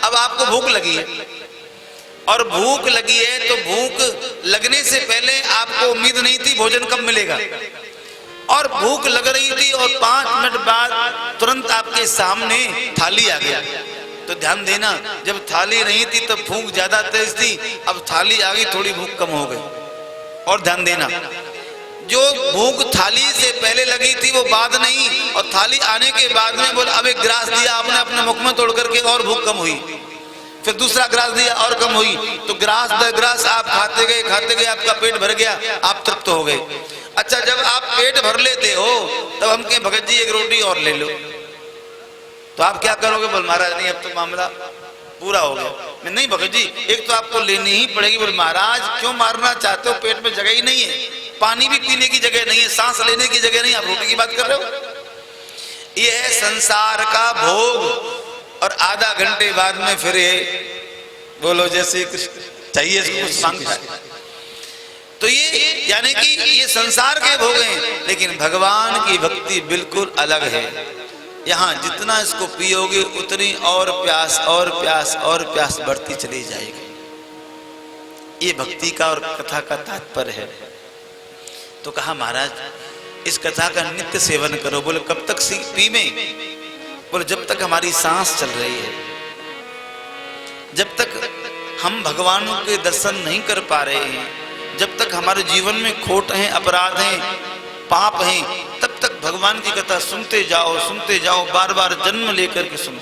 अब आपको भूख लगी है, और भूख लगी है तो भूख लगने से पहले आपको उम्मीद नहीं थी भोजन कब मिलेगा, और भूख लग रही थी और 5 मिनट बाद तुरंत आपके सामने थाली आ गया। तो ध्यान देना, जब थाली नहीं थी तब भूख ज्यादा तेज थी, अब थाली आ गई थोड़ी भूख कम हो गई। और ध्यान देना, जो भूख थाली से पहले लगी थी वो बाद नहीं, और थाली आने के बाद में बोला अब एक गिलास दिया आपने अपने मुख में तोड़ करके और भूख कम हुई, फिर दूसरा गिलास दिया और कम हुई, तो गिलास दर गिलास आप खाते गए, आपका पेट भर गया, आप तृप्त हो गए। अच्छा, जब आप पेट भर लेते हो तब हम कहें भगत जी एक रोटी और ले लो, तो आप क्या करोगे? बोल महाराज नहीं, अब तो मामला पूरा हो गया। मैं नहीं भगत जी, एक तो आपको लेनी ही पड़ेगी। बोल महाराज क्यों मारना चाहते हो? पेट में जगह ही नहीं है, पानी भी पीने की जगह नहीं है, सांस लेने की जगह नहीं, आप रोटी की बात कर रहे हो। ये है संसार का भोग, और आधा घंटे बाद में फिर ये बोलो जैसे कुछ चाहिए कुछ मांगता है। तो ये यानी कि ये संसार के भोग हैं, लेकिन भगवान की भक्ति बिल्कुल अलग है। यहाँ जितना इसको पियोगे उतनी और प्यास और प्यास और प्यास बढ़ती चली जाएगी। ये भक्ति का और कथा का तात्पर्य है। तो कहा महाराज इस कथा का नित्य सेवन करो। बोले कब तक पीवे? बोले जब तक हमारी सांस चल रही है, जब तक हम भगवान के दर्शन नहीं कर पा रहे हैं, जब तक हमारे जीवन में खोट हैं, अपराध हैं, पाप हैं, तब तक भगवान की कथा सुनते जाओ, बार बार जन्म लेकर के सुनो।